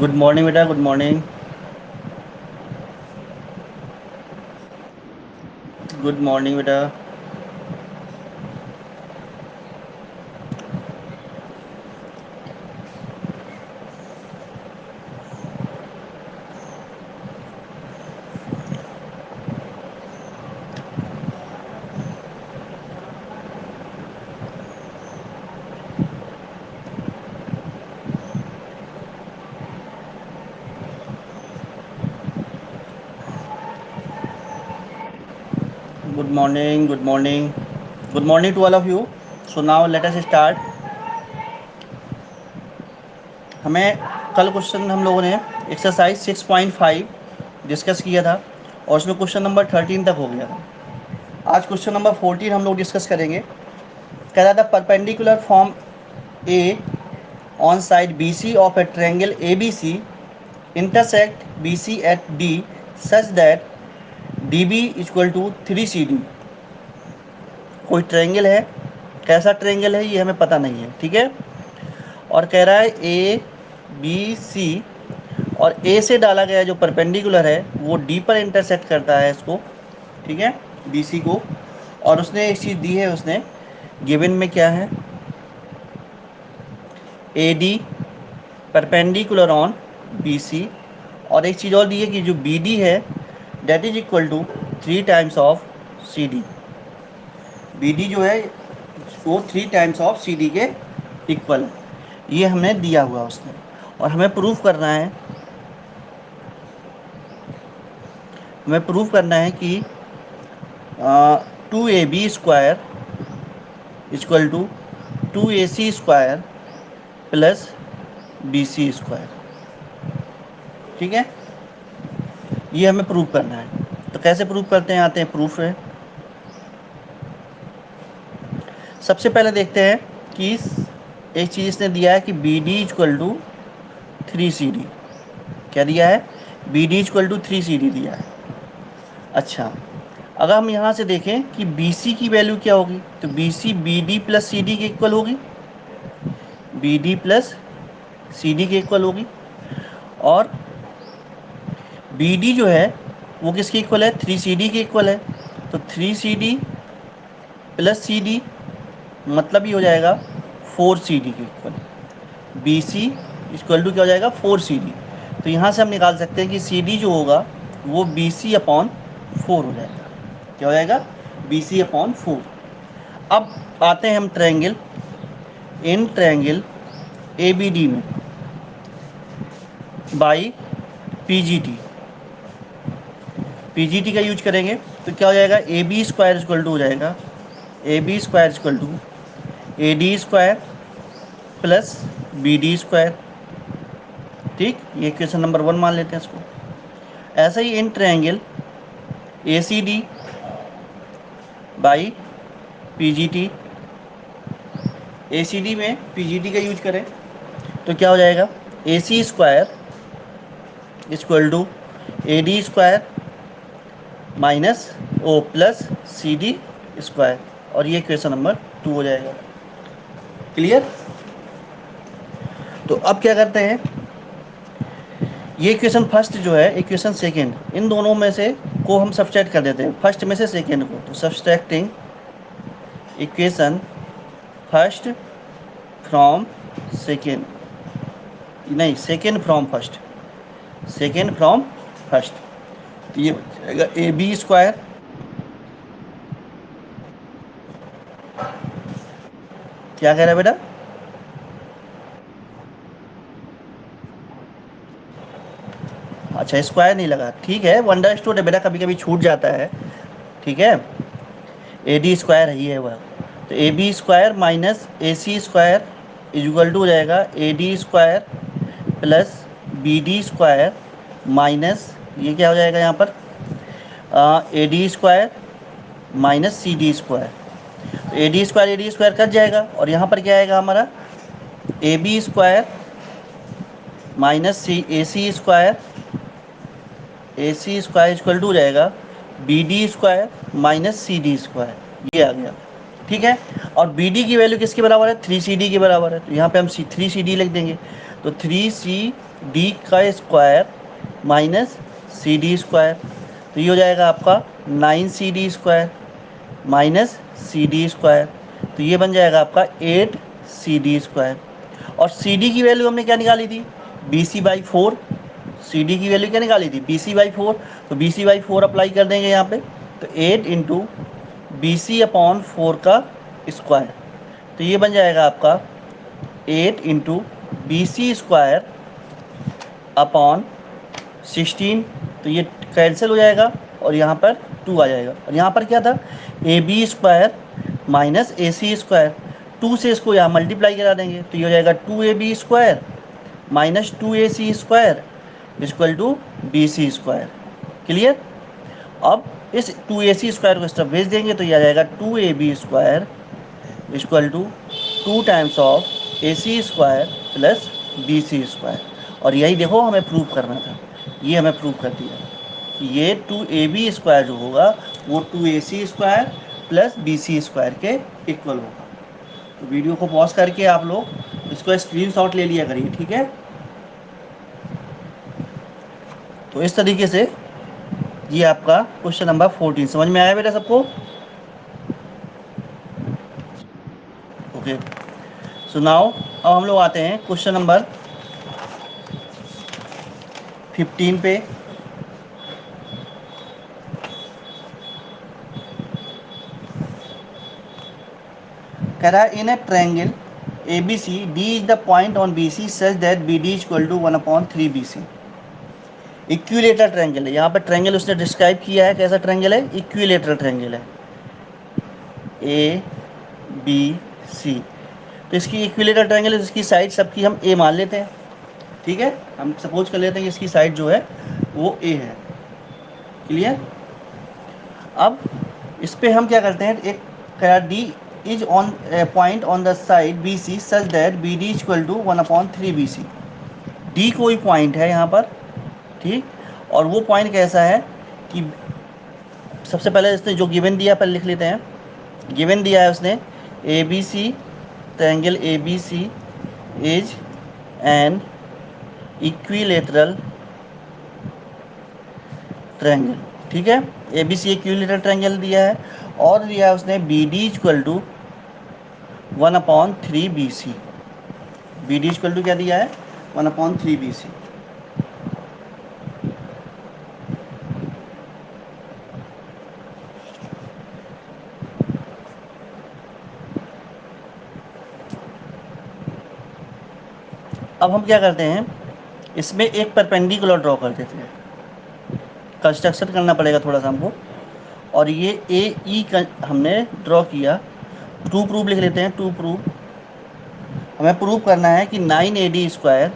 Good morning बेटा, good morning. Good morning बेटा। Good morning, good morning. Good morning to all of you. So now let us start. हमें कल question हम लोगों ने exercise 6.5 discuss किया था और उसमें क्वेश्चन नंबर 13 तक हो गया था। आज क्वेश्चन नंबर 14 हम लोग डिस्कस करेंगे। कह रहा था perpendicular form A on side B C of a triangle A B C intersect BC at D such that DB equal to 3CD। कोई ट्रायंगल है, कैसा ट्रायंगल है ये हमें पता नहीं है, ठीक है। और कह रहा है ए बी सी और ए से डाला गया जो परपेंडिकुलर है वो डी पर इंटरसेक्ट करता है इसको, ठीक है, बी सी को। और उसने एक चीज़ दी है, उसने गिवन में क्या है, A D perpendicular on B C. और एक चीज़ और दी है कि जो बी डी है that is equal to 3 times of C D. B D जो है वो 3 टाइम्स ऑफ सी डी के इक्वल है। ये हमें दिया हुआ उसने और हमें प्रूफ करना है कि 2AB² equal to 2AC² plus BC², ठीक है। ये हमें प्रूफ करना है। तो कैसे प्रूफ करते हैं, आते हैं प्रूफ है। सबसे पहले देखते हैं कि एक चीज़ इसने दिया है कि B D equal to 3CD। क्या दिया है, B D equal to 3CD दिया है। अच्छा, अगर हम यहाँ से देखें कि बी सी की वैल्यू क्या होगी, तो B C B D plus C D के इक्वल होगी, B D plus C D के इक्वल होगी। और बी डी जो है वो किसके इक्वल है, 3CD के इक्वल है। तो 3CD प्लस सी डी मतलब ये हो जाएगा 4CD के equal. B C equal to क्या हो जाएगा, 4CD। तो यहाँ से हम निकाल सकते हैं कि सी डी जो होगा वो बी सी अपॉन 4 हो जाएगा। क्या हो जाएगा, बी सी अपॉन 4। अब आते हैं हम triangle, in triangle A B D में by P G T. P G T का यूज करेंगे तो क्या हो जाएगा, A B square equal to हो जाएगा, A B square equal to A D square plus B D square. ठीक, ये क्वेश्चन नंबर 1 मान लेते हैं इसको। ऐसा ही in triangle A C D by P G T. A C D में पी जी टी का यूज करें तो क्या हो जाएगा, A C square equal to A D square minus O plus C D square. और ये क्वेश्चन नंबर 2 हो जाएगा। क्लियर। तो अब क्या करते हैं, ये इक्वेशन फर्स्ट जो है, इक्वेशन सेकेंड, इन दोनों में से को हम सब्सट्रैक्ट कर देते हैं, फर्स्ट में से सेकेंड को। तो subtracting equation first from second, नहीं second from first, second from first. तो ये हो जाएगा ए बी स्क्वायर। क्या कह रहा है बेटा, अच्छा स्क्वायर नहीं लगा, ठीक है, वो अंडरस्टूड है बेटा, कभी कभी छूट जाता है, ठीक है। ए डी स्क्वायर ही है वह। तो A B square minus A C square equal to हो जाएगा A D square plus B D square minus, ये क्या हो जाएगा यहाँ पर, A D square minus C D square. A D square cut जाएगा और यहाँ पर क्या आएगा हमारा, A B square minus C A C square, A C square equal to हो जाएगा B D square minus C D square. ये आ गया, ठीक है। और बी डी की वैल्यू किसके बराबर है, 3CD के बराबर है। तो यहाँ पे हम 3CD लिख देंगे। तो 3C डी का square minus C D square, तो ये हो जाएगा आपका 9 CD square minus C D square, तो ये बन जाएगा आपका 8 CD स्क्वायर। और सी डी की वैल्यू हमने क्या निकाली थी, B C by four. C D की वैल्यू क्या निकाली थी, बी सी बाई फोर, तो B C by four apply कर देंगे यहाँ पे, तो 8 बी सी अपॉन फोर का स्क्वायर, तो ये बन जाएगा आपका 8 बी सी स्क्वायर अपॉन 16, तो ये कैंसिल हो जाएगा और यहाँ पर 2 आ जाएगा। और यहाँ पर क्या था, A B square minus A C square, 2 से इसको यहाँ मल्टीप्लाई करा देंगे, तो ये हो जाएगा 2 AB square minus 2 AC square equal to B C square. Clear. अब इस 2 AC स्क्वायर को इस तरफ भेज देंगे, तो ये आ जाएगा 2 AB square equal to 2 times of A C square plus B C square. और यही देखो हमें प्रूव करना था, ये हमें प्रूव कर दिया कि ये 2 AB स्क्वायर जो होगा वो 2 AC square plus B C square के इक्वल होगा। तो वीडियो को पॉज करके आप लोग इसको स्क्रीनशॉट ले लिया करिए, ठीक है। तो इस तरीके से ये आपका क्वेश्चन नंबर 14 समझ में आया बेटा सबको। ओके, सो नाउ अब हम लोग आते हैं क्वेश्चन नंबर 15 पे। कह रहा है in a triangle A B C D is the point on B C such that B D equal to 1/3 BC। Equilateral triangle है, यहाँ पर ट्रायंगल उसने डिस्क्राइब किया है, कैसा ट्रायंगल है, इक्विलेटरल ट्रायंगल है ए बी सी। तो इसकी इक्विलेटरल ट्रायंगल है, इसकी साइड सबकी हम ए मान लेते हैं, ठीक है। हम सपोज कर लेते हैं कि इसकी साइड जो है वो ए है। क्लियर। अब इस पे हम क्या करते हैं, एक D is on point on the side B C such that B D equal to 1/3 BC। D कोई पॉइंट है यहाँ पर, ठीक। और वो पॉइंट कैसा है कि सबसे पहले इसने जो गिवन दिया पहले लिख लेते हैं। गिवन दिया है उसने A B C, triangle A B C is an equilateral triangle, ठीक है। A B C equilateral triangle दिया है, और दिया है उसने B D equal to 1/3 BC। B D equal to क्या दिया है, 1/3 BC। अब हम क्या करते हैं, इसमें एक परपेंडिकुलर ड्रॉ कर देते हैं, कंस्ट्रक्शन करना पड़ेगा थोड़ा सा हमको। और ये ए ई हमने ड्रॉ किया, टू प्रूफ लिख लेते हैं। टू प्रूफ हमें प्रूव करना है कि 9 AD square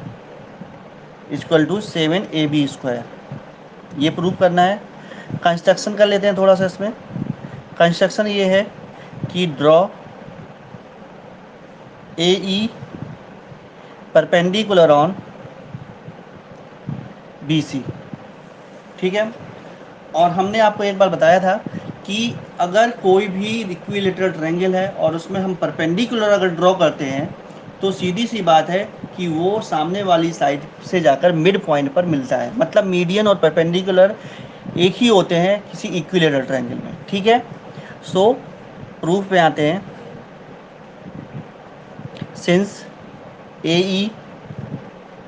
equal to 7 AB square, ये प्रूव करना है। कंस्ट्रक्शन कर लेते हैं थोड़ा सा इसमें। कंस्ट्रक्शन ये है कि draw A E perpendicular on B C, ठीक है। और हमने आपको एक बार बताया था कि अगर कोई भी इक्विलेटरल ट्रायंगल है और उसमें हम परपेंडिकुलर अगर ड्रॉ करते हैं, तो सीधी सी बात है कि वो सामने वाली साइड से जाकर मिड पॉइंट पर मिलता है, मतलब मीडियन और परपेंडिकुलर एक ही होते हैं किसी इक्विलेटरल ट्रायंगल में, ठीक है। सो प्रूफ पे आते हैं। Since A E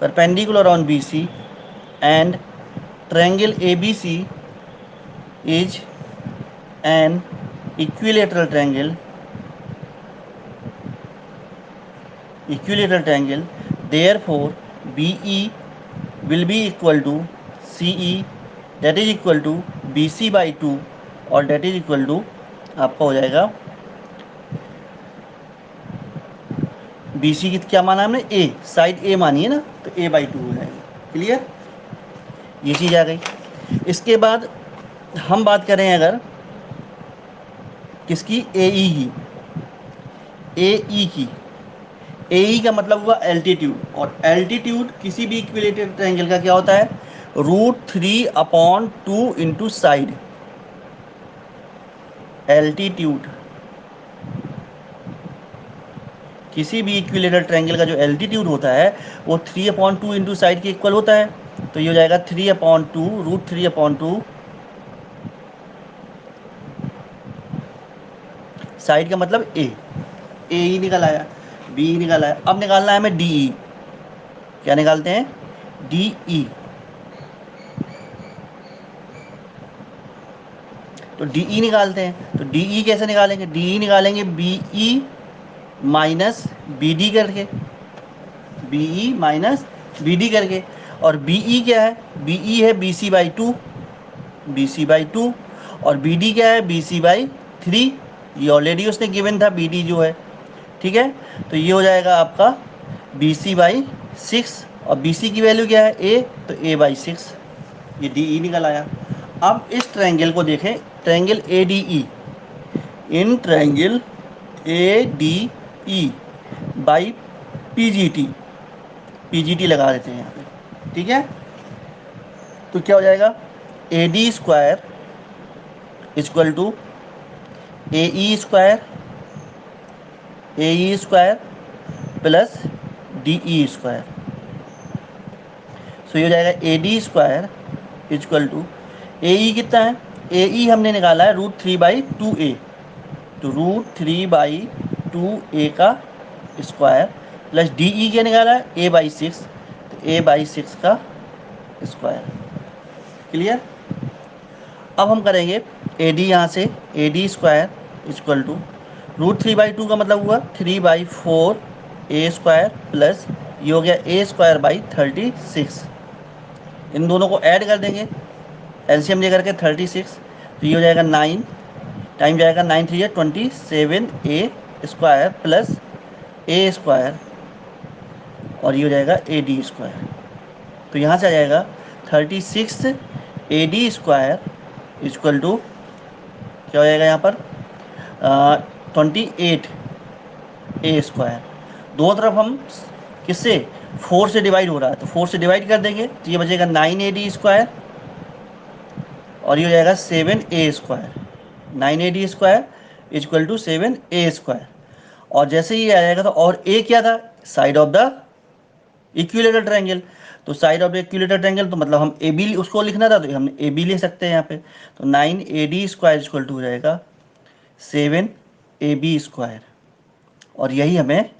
perpendicular on B C and triangle A B C is an equilateral triangle, therefore BE will be equal to CE, that is equal to BC by 2, और that is equal to आपका हो जाएगा BC की क्या माना हमने, A, side A मानी है ना, तो A/2 हो जाएगा। क्लियर, ये चीज़ आ गई। इसके बाद हम बात करें अगर किसकी, AE की, AE की, ए का मतलब हुआ एल्टीट्यूड, और एल्टीट्यूड किसी भी इक्विलेटरल ट्रायंगल का क्या होता है, √3/2 इंटू साइड। एल्टीट्यूड किसी भी इक्विलेटरल ट्रायंगल का जो एल्टीट्यूड होता है वो 3/2 इंटू साइड के इक्वल होता है। तो ये हो जाएगा 3/2 √3/2, साइड का मतलब ए ही निकल आया, बी निकल आया। अब निकालना है हमें डी ई। क्या निकालते हैं? D E. तो डी ई निकालते हैं। तो डी ई कैसे निकालेंगे? डी ई निकालेंगे B E minus B D करके, B E minus B D करके। और बी ई क्या है? बी ई है B C by two, B C by two. और बी डी क्या है? B C by three. ये ऑलरेडी उसने गिवन था बी डी जो है, ठीक है। तो ये हो जाएगा आपका बी सी बाई सिक्स। और बी सी की वैल्यू क्या है? ए, तो ए बाई सिक्स। ये डी ई निकल आया। अब इस ट्रायंगल को देखें, triangle A D E. In triangle A D E by P G T, P G T लगा देते हैं यहाँ पे, ठीक है। तो क्या हो जाएगा? A D square equal to A E square, A E square plus D E square. So ये हो जाएगा A D square equal to A E कितना है? ए ई हमने निकाला है √3/2a। तो √3/2a का स्क्वायर प्लस डी ई क्या निकाला है? a/6। तो a/6 का स्क्वायर। क्लियर? अब हम करेंगे ए डी, यहाँ से A D square equal to √3/2 का मतलब हुआ 3/4 a² प्लस ये हो गया a²/36। इन दोनों को ऐड कर देंगे, एलसीएम लेकर के 36। तो ये हो जाएगा 9 टाइम जाएगा 9 3 27a² प्लस a²। और ये हो जाएगा ए डी स्क्वायर। तो यहाँ से आ जाएगा 36 AD² इक्वल टू क्या हो जाएगा यहाँ पर? 28a²। दोनों तरफ हम किससे? 4 से डिवाइड हो रहा है, तो 4 से डिवाइड कर देंगे तो ये बचेगा 9AD²। और ये हो जाएगा 7a²। 9AD² equal to 7a²। और जैसे ही आ जाएगा तो, और ए क्या था? Side of the equilateral triangle. तो side of the equilateral triangle तो मतलब हम ए बी उसको लिखना था, तो हमने ए बी लिख सकते हैं यहाँ पे। तो 9AD² इक्वल टू हो जाएगा 7AB²। और यही हमें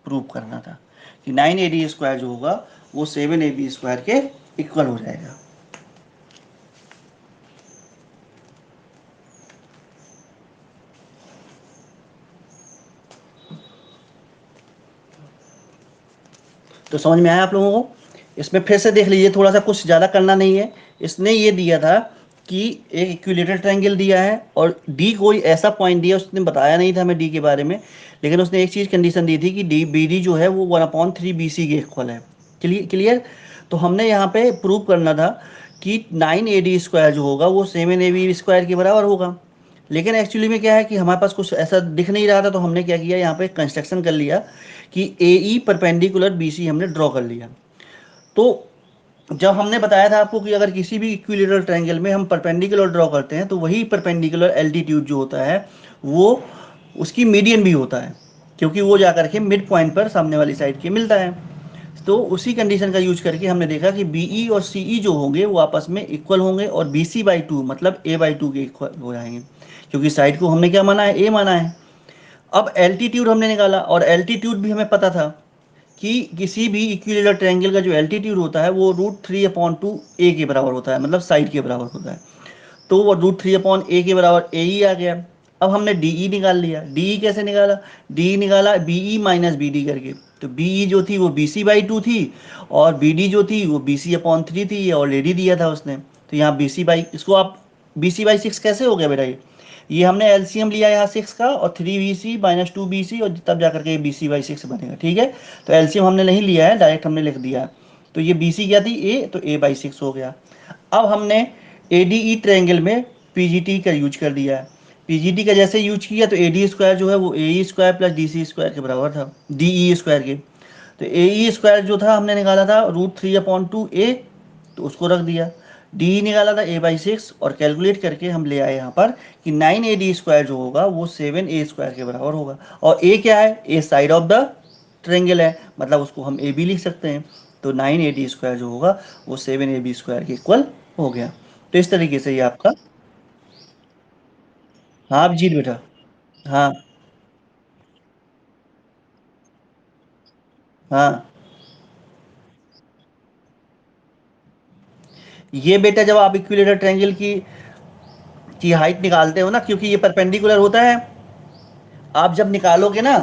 प्रूव करना था कि 9AD² जो होगा वो 7AB² के इक्वल हो जाएगा। तो समझ में आया आप लोगों को? इसमें फिर से देख लीजिए, थोड़ा सा कुछ ज़्यादा करना नहीं है। इसने ये दिया था कि एक इक्विलेटरल ट्रायंगल दिया है और डी कोई ऐसा पॉइंट दिया, उसने बताया नहीं था हमें डी के बारे में, लेकिन उसने एक चीज़ कंडीशन दी थी कि डी बी डी जो है वो 1/3 BC के इक्वल है। क्लियर? तो हमने यहाँ पे प्रूव करना था कि 9AD² जो होगा वो 7AB² के बराबर होगा। लेकिन एक्चुअली में क्या है कि हमारे पास कुछ ऐसा दिख नहीं रहा था, तो हमने क्या किया, यहाँ पे कंस्ट्रक्शन कर लिया कि ए ई परपेंडिकुलर बी सी हमने ड्रॉ कर लिया। तो जब हमने बताया था आपको कि अगर किसी भी इक्विलेटरल ट्रायंगल में हम परपेंडिकुलर ड्रॉ करते हैं तो वही परपेंडिकुलर एल्टीट्यूड जो होता है वो उसकी मीडियन भी होता है, क्योंकि वो जाकर के मिड पॉइंट पर सामने वाली साइड के मिलता है। तो उसी कंडीशन का यूज करके हमने देखा कि बी ई और सी ई जो होंगे वो आपस में इक्वल होंगे और बी सी बाई टू मतलब a/2 के इक्वल हो जाएंगे, क्योंकि साइड को हमने क्या माना है? ए माना है। अब एल्टीट्यूड हमने निकाला और एल्टीट्यूड भी हमें पता था कि किसी भी इक्विलेटरल ट्रायंगल का जो एल्टीट्यूड होता है वो √3/2a के बराबर होता है, मतलब साइड के बराबर होता है। तो वो √3/a के बराबर ए ई आ गया। अब हमने डी ई निकाल लिया। डी ई कैसे निकाला? डी ई निकाला B E minus B D करके। तो बी ई जो थी वो बी सी बाई टू थी और बी डी जो थी वो BC/3 थी, ये ऑलरेडी दिया था उसने। तो यहाँ बी सी बाई, इसको आप BC/6 कैसे हो गया बेटा? ये हमने एलसीएम लिया यहाँ 6 का और 3BC माइनस 2BC और तब जाकर के BC/6 बनेगा, ठीक है। तो एलसीएम हमने नहीं लिया है, डायरेक्ट हमने लिख दिया। तो ये BC क्या थी? ए, तो a/6 हो गया। अब हमने ADE ट्रायंगल में PGT का यूज कर दिया है। PGT का जैसे यूज किया तो AD² जो है वो AE² प्लस DC² के बराबर था, DE² के। तो AE² जो था हमने निकाला था √3/2a, तो उसको रख दिया। डी निकाला था a/6 और कैलकुलेट करके हम ले आए यहाँ पर कि 9AD² जो होगा वो 7a² के बराबर होगा। और a क्या है? a side of the triangle है, मतलब उसको हम ए बी लिख सकते हैं। तो 9 AD² जो होगा वो 7 AB² के इक्वल हो गया। तो इस तरीके से ये आपका। हाँ अभिजीत बेटा। हाँ हाँ। ये बेटा जब आप इक्विलेटरल ट्रायंगल की हाइट निकालते हो ना, क्योंकि ये परपेंडिकुलर होता है, आप जब निकालोगे ना,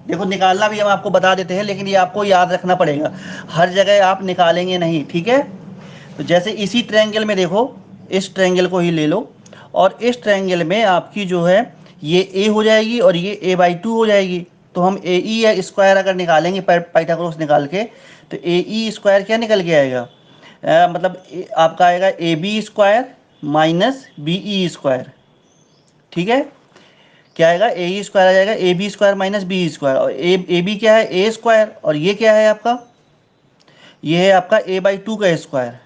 देखो निकालना भी हम आपको बता देते हैं, लेकिन ये आपको याद रखना पड़ेगा, हर जगह आप निकालेंगे नहीं, ठीक है। तो जैसे इसी ट्रायंगल में देखो, इस ट्रायंगल को ही ले लो, और इस ट्रायंगल में आपकी जो है ये ए हो जाएगी और ये a/2 हो जाएगी। तो हम ए ई या स्क्वायर अगर निकालेंगे पाइथागोरस निकाल के, तो ए ई स्क्वायर क्या निकल के आएगा, मतलब आपका आएगा AB² माइनस BE²। ठीक है, क्या आएगा, AE² आ जाएगा, AB² माइनस BE², और ए बी क्या है, A² और ये क्या है आपका, ये है आपका a/2 का स्क्वायर।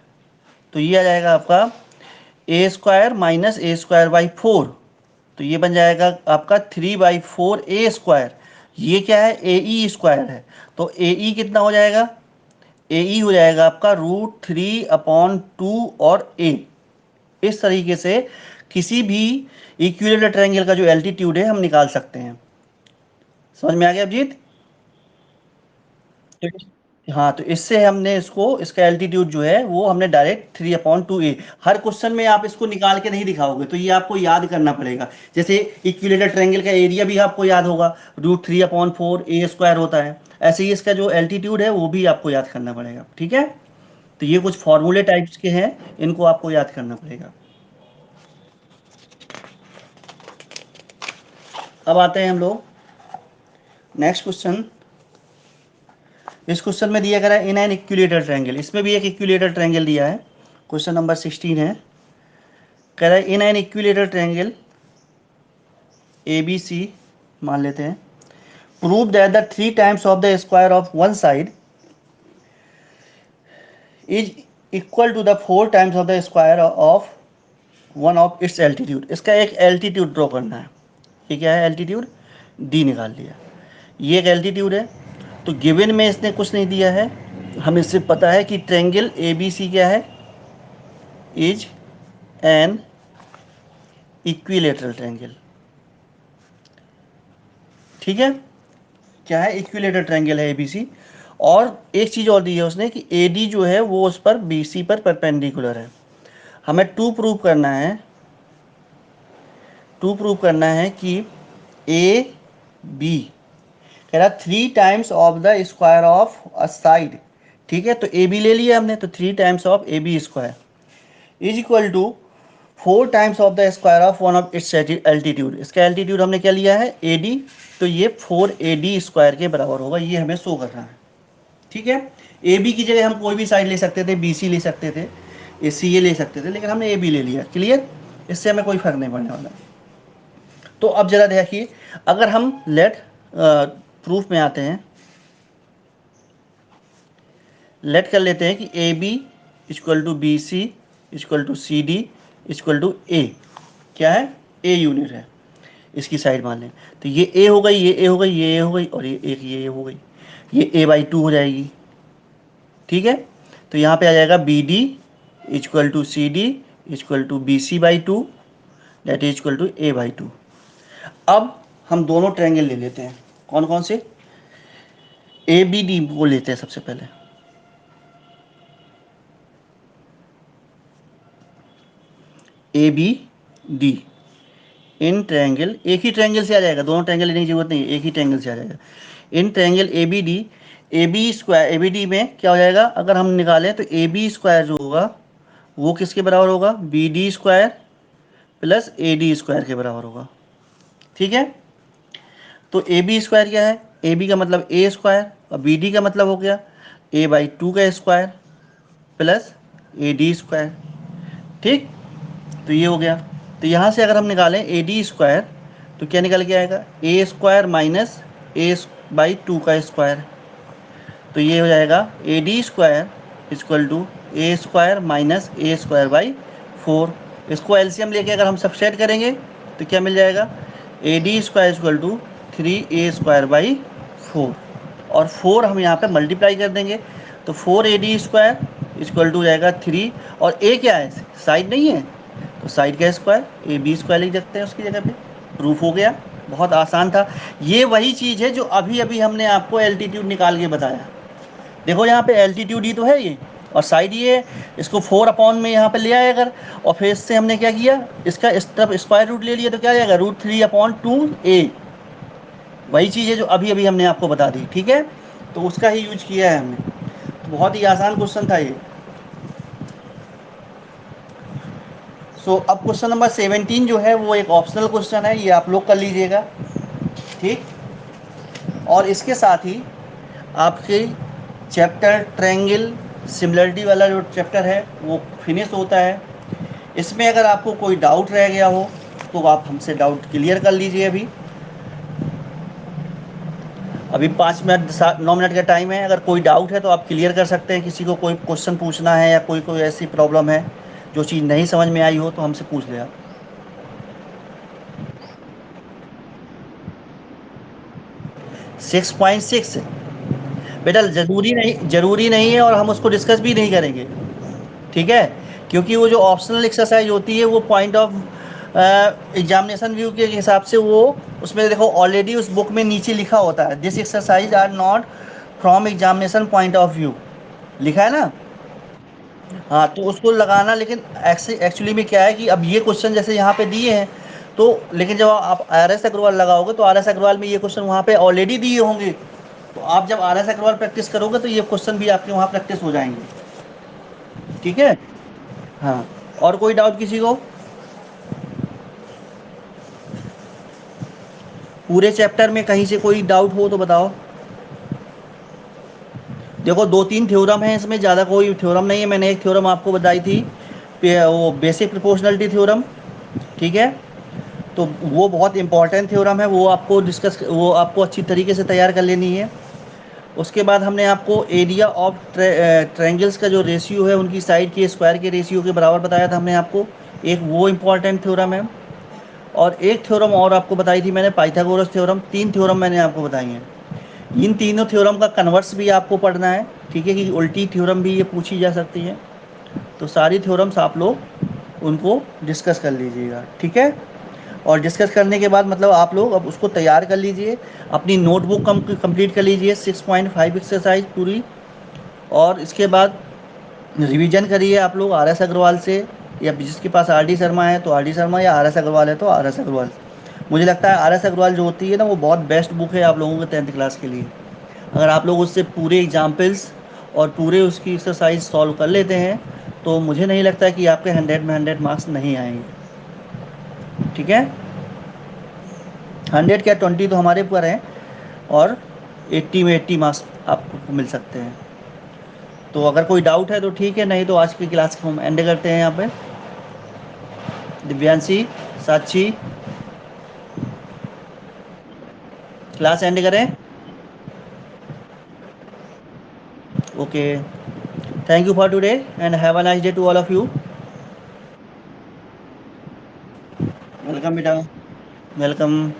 तो ये आ जाएगा आपका A² माइनस A²/4। तो ये बन जाएगा आपका 3/4 A²। ये क्या है, AE² है। तो AE कितना हो जाएगा, AE हो जाएगा आपका √3/2 और A। इस तरीके से किसी भी इक्विलेटरल ट्रायंगल का जो एल्टीट्यूड है हम निकाल सकते हैं। समझ में आ गया अभिजीत। हाँ, तो इससे हमने इसको, इसका एल्टीट्यूड जो है वो हमने डायरेक्ट 3/2A। हर क्वेश्चन में आप इसको निकाल के नहीं दिखाओगे, तो ये आपको याद करना पड़ेगा। जैसे इक्विलेटरल ट्रायंगल का एरिया भी आपको याद होगा, √3/4 A² होता है। ऐसे ही इसका जो एल्टीट्यूड है वो भी आपको याद करना पड़ेगा, ठीक है। तो ये कुछ फॉर्मूले टाइप्स के हैं, इनको आपको याद करना पड़ेगा। अब आते हैं हम लोग नेक्स्ट क्वेश्चन। इस क्वेश्चन में दिया गया है इन एन इक्विलेटरल ट्रायंगल, इसमें भी एक इक्विलेटरल ट्रायंगल दिया है। क्वेश्चन नंबर 16 है, कह रहा है in an equilateral triangle ABC मान लेते हैं, prove that the 3 times of the square of one side is equal to the 4 times of the square of one of its altitude. इसका एक एल्टीट्यूड ड्रॉ करना है। ये क्या है, एल्टीट्यूड D निकाल लिया। ये एक एल्टीट्यूड है। तो गिवन में इसने कुछ नहीं दिया है, हमें सिर्फ पता है कि ट्रायंगल ABC क्या है, इज एन इक्विलेटरल ट्रायंगल। ठीक है, क्या है, इक्विलेटरल ट्रायंगल है ABC। और एक चीज़ और दी है उसने कि AD जो है वो उस पर BC पर परपेंडिकुलर है। हमें टू प्रूव करना है कि AB कह रहा 3 times of the square of a side. ठीक है, तो AB ले लिया हमने, तो 3 times of AB² is equal to 4 times of the square of one of its altitude. इसका एल्टीट्यूड हमने क्या लिया है, AD। तो ये 4AD² के बराबर होगा, ये हमें शो करना है। ठीक है, AB की जगह हम कोई भी साइड ले सकते थे, BC ले सकते थे, CA ले सकते थे, लेकिन हमने AB ले लिया। क्लियर, इससे हमें कोई फर्क नहीं पड़ने वाला। तो अब जरा देखिए, अगर हम लेट प्रूफ में आते हैं, लेट कर लेते हैं कि AB = BC =CD =A। क्या है, A यूनिट है, इसकी साइड मान लें। तो ये A हो गई, ये A हो गई, ये A हो गई, और ये एक ये A हो गई, ये A/2 हो जाएगी। ठीक है, तो यहाँ पे आ जाएगा BD =CD =BC/2 that is equal to A/2। अब हम दोनों ट्रायंगल ले लेते हैं, कौन कौन से, ABD को लेते हैं सबसे पहले। ABD इन ट्रायंगल, एक ही ट्रायंगल से आ जाएगा, दोनों ट्रायंगल लेने की जरूरत नहीं है, एक ही ट्रायंगल से आ जाएगा। इन ट्रायंगल ABD, ABD में क्या हो जाएगा, अगर हम निकालें तो AB² जो होगा वो किसके बराबर होगा, BD² प्लस AD² के बराबर होगा। ठीक है, तो AB² क्या है, AB का मतलब A² और BD का मतलब हो गया A/2 का स्क्वायर प्लस AD²। ठीक, तो ये हो गया। तो यहाँ से अगर हम निकालें AD² तो क्या निकल के आएगा, A² माइनस A/2 का स्क्वायर। तो ये हो जाएगा AD² = A² - A²/4। इसको एलसीएम लेके अगर हम सबसेट करेंगे तो क्या मिल जाएगा, AD² = 3A²/4। और 4 हम यहाँ पे मल्टीप्लाई कर देंगे, तो 4AD² इक्वल टू जाएगा 3। और ए क्या है, साइड नहीं है, तो साइड का स्क्वायर AB² लिख सकते हैं उसकी जगह पे। प्रूफ हो गया, बहुत आसान था। ये वही चीज़ है जो अभी अभी हमने आपको एल्टीट्यूड निकाल के बताया। देखो यहाँ पे एल्टीट्यूड ही तो है ये, और साइड ये है। इसको 4 अपॉन में यहाँ पे ले आए अगर, और फिर इससे हमने क्या किया, इसका इस तरफ स्क्वायर रूट ले लिया, तो क्या आ जाएगा, √3/2a। वही चीज़ है जो अभी अभी हमने आपको बता दी, ठीक है। तो उसका ही यूज किया है हमने। तो बहुत ही आसान क्वेश्चन था ये। सो अब क्वेश्चन नंबर 17 जो है वो एक ऑप्शनल क्वेश्चन है, ये आप लोग कर लीजिएगा, ठीक। और इसके साथ ही आपके चैप्टर ट्रायंगल सिमिलरिटी वाला जो चैप्टर है वो फिनिश होता है। इसमें अगर आपको कोई डाउट रह गया हो तो आप हमसे डाउट क्लियर कर लीजिए। अभी अभी 5 मिनट 9 मिनट का टाइम है, अगर कोई डाउट है तो आप क्लियर कर सकते हैं। किसी को कोई क्वेश्चन पूछना है या कोई कोई ऐसी प्रॉब्लम है जो चीज़ नहीं समझ में आई हो तो हमसे पूछ ले आप। 6.6 बेटा ज़रूरी नहीं है, और हम उसको डिस्कस भी नहीं करेंगे, ठीक है। क्योंकि वो जो ऑप्शनल एक्सरसाइज होती है वो पॉइंट ऑफ एग्जामिनेशन व्यू के हिसाब से वो, उसमें देखो ऑलरेडी उस बुक में नीचे लिखा होता है, this exercise are not from examination point of view, लिखा है ना। हाँ, तो उसको लगाना, लेकिन एक्चुअली में क्या है कि अब ये क्वेश्चन जैसे यहाँ पे दिए हैं, तो लेकिन जब आप RS अग्रवाल लगाओगे तो RS अग्रवाल में ये क्वेश्चन वहाँ पे ऑलरेडी दिए होंगे। तो आप जब RS अग्रवाल प्रैक्टिस करोगे तो ये क्वेश्चन भी आपके वहाँ प्रैक्टिस हो जाएंगे, ठीक है। हाँ, और कोई डाउट किसी को, पूरे चैप्टर में कहीं से कोई डाउट हो तो बताओ। देखो 2-3 थ्योरम है इसमें, ज़्यादा कोई थ्योरम नहीं है। मैंने एक थ्योरम आपको बताई थी, वो बेसिक प्रोपोर्शनलिटी थ्योरम, ठीक है। तो वो बहुत इंपॉर्टेंट थ्योरम है, वो आपको अच्छी तरीके से तैयार कर लेनी है। उसके बाद हमने आपको एरिया ऑफ ट्रायंगल्स का जो रेशियो है उनकी साइड के स्क्वायर के रेशियो के बराबर बताया था हमने आपको, एक वो इम्पॉर्टेंट थ्योरम है। और एक थ्योरम और आपको बताई थी मैंने, पाइथागोरस थ्योरम। 3 थ्योरम मैंने आपको बताई हैं। इन तीनों थ्योरम का कन्वर्स भी आपको पढ़ना है, ठीक है, कि उल्टी थ्योरम भी ये पूछी जा सकती है। तो सारी थ्योरम्स आप लोग उनको डिस्कस कर लीजिएगा, ठीक है। और डिस्कस करने के बाद मतलब आप लोग अब उसको तैयार कर लीजिए, अपनी नोटबुक कंप्लीट कर लीजिए 6.5 एक्सरसाइज पूरी। और इसके बाद रिवीजन करिए आप लोग RS अग्रवाल से, या जिसके पास RD शर्मा है तो RD शर्मा, या RS अग्रवाल है तो RS अग्रवाल। मुझे लगता है RS अग्रवाल जो होती है ना वो बहुत बेस्ट बुक है आप लोगों के 10th क्लास के लिए। अगर आप लोग उससे पूरे एग्जाम्पल्स और पूरे उसकी एक्सरसाइज सॉल्व कर लेते हैं तो मुझे नहीं लगता कि आपके 100 में 100 मार्क्स नहीं आएंगे, ठीक है। 100 क्या 20 तो हमारे ऊपर हैं, और 80 में 80 मार्क्स आपको मिल सकते हैं। तो अगर कोई डाउट है तो ठीक है, नहीं तो आज की क्लास को हम एंड करते हैं यहाँ पे। दिव्यांशी, साक्षी, क्लास एंड करें। Okay, thank you for today and have a nice day to all of you. Welcome बेटा, वेलकम।